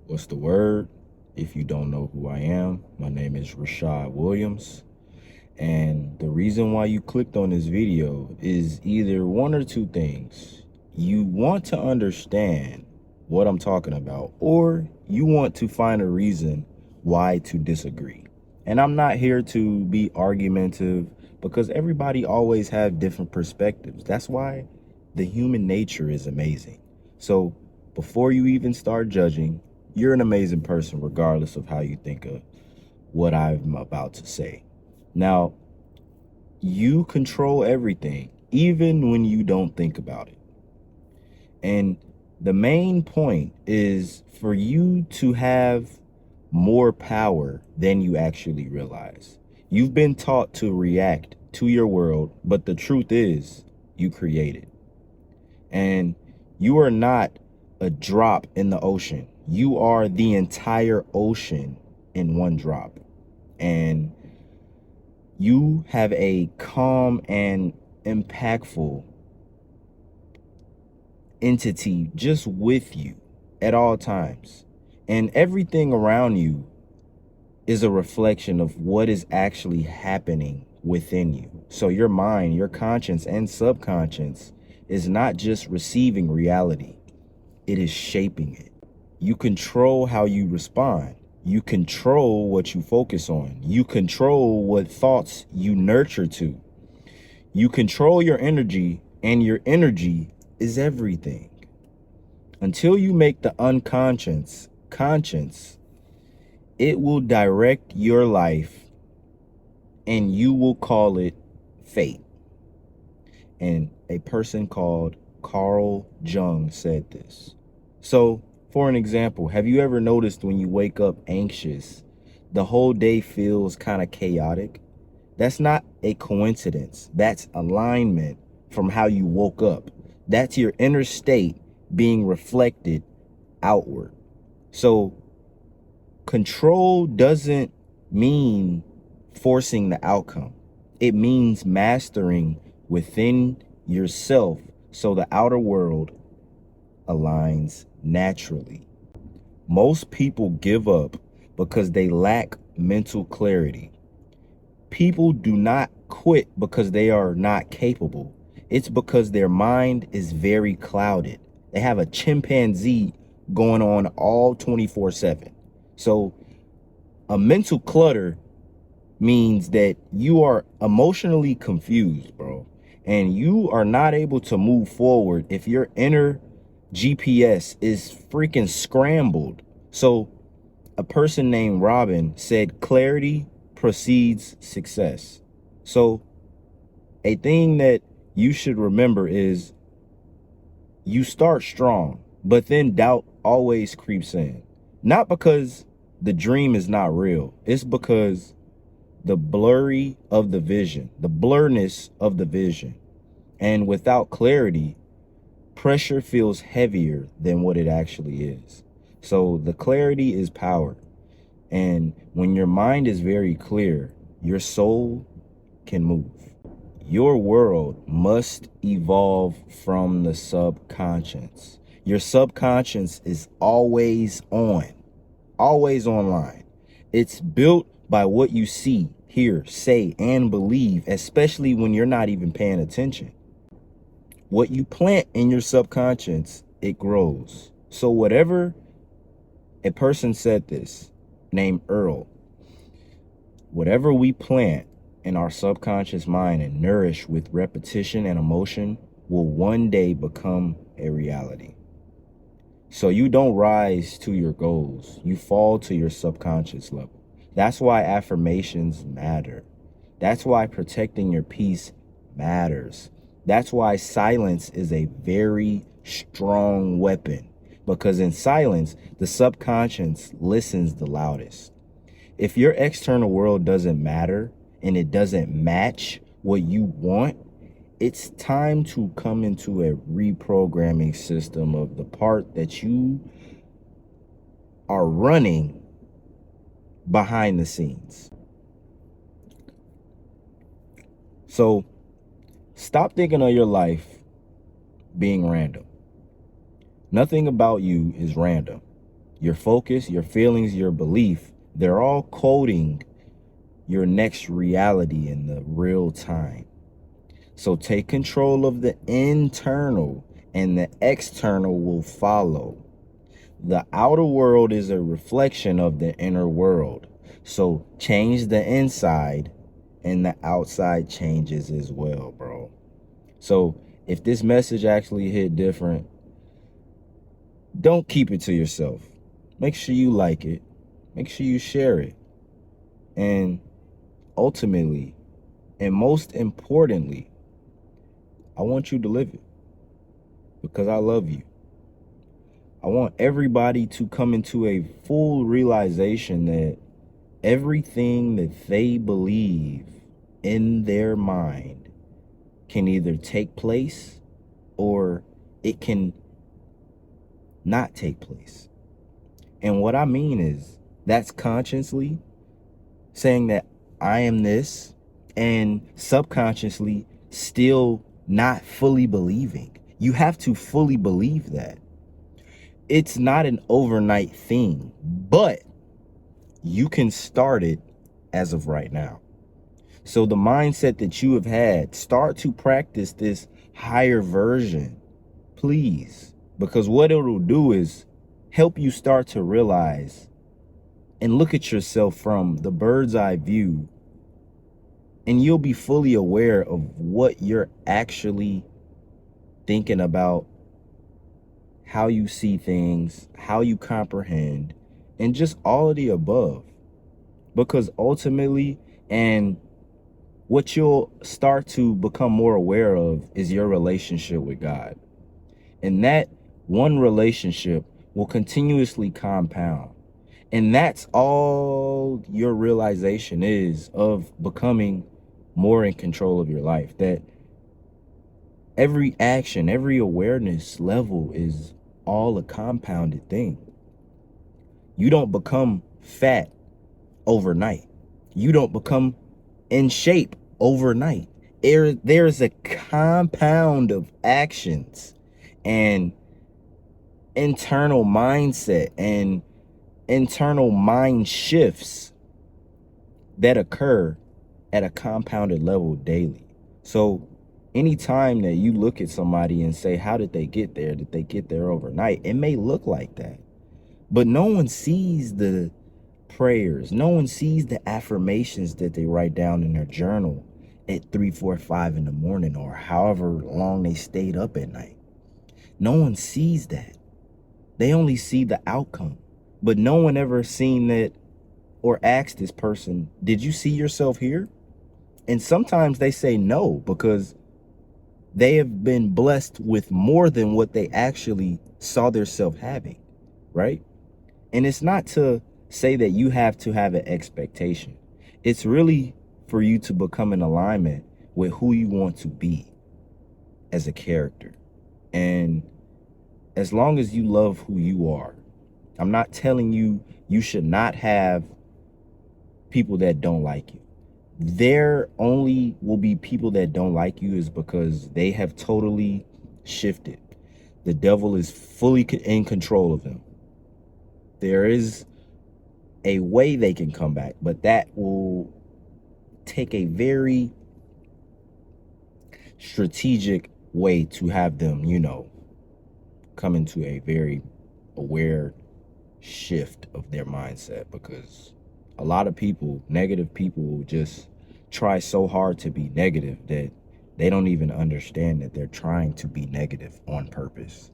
What's the word? If you don't know who I am, my name is Rashad Williams. And the reason why you clicked on this video is either one or two things. You want to understand what I'm talking about, or you want to find a reason why to disagree. And I'm not here to be argumentative because everybody always have different perspectives. That's why the human nature is amazing. So before you even start judging, you're an amazing person regardless of how you think of what I'm about to say. Now, you control everything, even when you don't think about it. And the main point is for you to have more power than you actually realize. You've been taught to react to your world, but the truth is you create it. And you are not a drop in the ocean. You are the entire ocean in one drop. And you have a calm and impactful entity just with you at all times. And everything around you is a reflection of what is actually happening within you. So your mind, your conscience, and subconscious is not just receiving reality, it is shaping it. You control how you respond. You control what you focus on. You control what thoughts you nurture to. You control your energy, and your energy is everything. Until you make the unconscious conscious, it will direct your life and you will call it fate. And a person called Carl Jung said this. So, for an example, have you ever noticed when you wake up anxious, the whole day feels kind of chaotic? That's not a coincidence. That's alignment from how you woke up. That's your inner state being reflected outward. So control doesn't mean forcing the outcome. It means mastering within yourself so the outer world aligns naturally. Most people give up because they lack mental clarity. People do not quit because they are not capable. It's because their mind is very clouded. They have a chimpanzee going on all 24/7. So a mental clutter means that you are emotionally confused, bro. And you are not able to move forward if your inner GPS is freaking scrambled. So a person named Robin said clarity precedes success. So a thing that you should remember is you start strong, but then doubt always creeps in. Not because the dream is not real. It's because the blurry of the vision, the blurriness of the vision. And without clarity, pressure feels heavier than what it actually is. So the clarity is power. And when your mind is very clear, your soul can move. Your world must evolve from the subconscious. Your subconscious is always online. It's built by what you see, hear, say, and believe, especially when you're not even paying attention. What you plant in your subconscious, it grows. So whatever, a person said this, named Earl, whatever we plant in our subconscious mind and nourish with repetition and emotion will one day become a reality. So you don't rise to your goals, you fall to your subconscious level. That's why affirmations matter. That's why protecting your peace matters. That's why silence is a very strong weapon, because in silence, the subconscious listens the loudest. If your external world doesn't matter and it doesn't match what you want, it's time to come into a reprogramming system of the part that you are running behind the scenes. So stop thinking of your life being random. Nothing about you is random. Your focus, your feelings, your belief, they're all coding your next reality in the real time. So take control of the internal, and the external will follow. The outer world is a reflection of the inner world. So change the inside and the outside changes as well, bro. So if this message actually hit different, don't keep it to yourself. Make sure you like it. Make sure you share it. And ultimately, and most importantly, I want you to live it because I love you. I want everybody to come into a full realization that everything that they believe in their mind can either take place or it can not take place. And what I mean is that's consciously saying that I am this and subconsciously still not fully believing. You have to fully believe that. It's not an overnight thing, but you can start it as of right now. So the mindset that you have had, start to practice this higher version, please. Because what it'll do is help you start to realize and look at yourself from the bird's eye view, and you'll be fully aware of what you're actually thinking about, how you see things, how you comprehend, and just all of the above. Because ultimately, and what you'll start to become more aware of is your relationship with God. And that one relationship will continuously compound. And that's all your realization is of becoming more in control of your life. That every action, every awareness level is all a compounded thing. You don't become fat overnight. You don't become in shape overnight. There's a compound of actions and internal mindset and internal mind shifts that occur at a compounded level daily. So anytime that you look at somebody and say, how did they get there? Did they get there overnight? It may look like that, but no one sees the prayers. No one sees the affirmations that they write down in their journal at 3, 4, 5 in the morning, or however long they stayed up at night. No one sees that. They only see the outcome, but no one ever seen that or asked this person, did you see yourself here? And sometimes they say no, because they have been blessed with more than what they actually saw themselves having, right? And it's not to say that you have to have an expectation. It's really for you to become in alignment with who you want to be as a character. And as long as you love who you are, I'm not telling you you should not have people that don't like you. There only will be people that don't like you is because they have totally shifted. The devil is fully in control of them. There is a way they can come back, but that will take a very strategic way to have them, come into a very aware shift of their mindset. Because a lot of people, negative people, will just try so hard to be negative that they don't even understand that they're trying to be negative on purpose.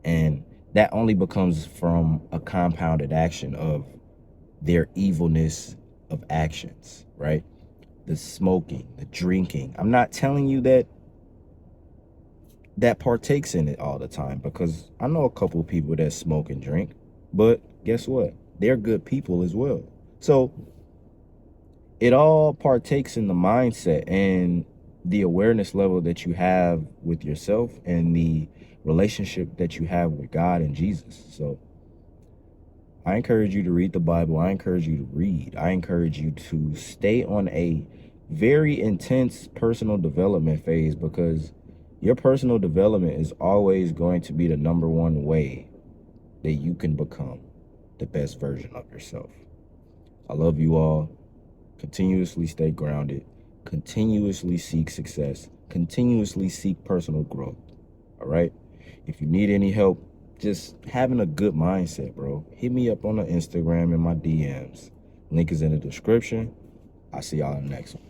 And that only becomes from a compounded action of their evilness of actions, right? The smoking, the drinking. I'm not telling you that partakes in it all the time, because I know a couple of people that smoke and drink, but guess what? They're good people as well. So it all partakes in the mindset and the awareness level that you have with yourself and the relationship that you have with God and Jesus. So I encourage you to read the Bible. I encourage you to read. I encourage you to stay on a very intense personal development phase, because your personal development is always going to be the number one way that you can become. the best version of yourself. I love you all. Continuously stay grounded. Continuously seek success. Continuously seek personal growth. All right? If you need any help, just having a good mindset, bro, hit me up on the Instagram in my DMs. Link is in the description. I'll see y'all in the next one.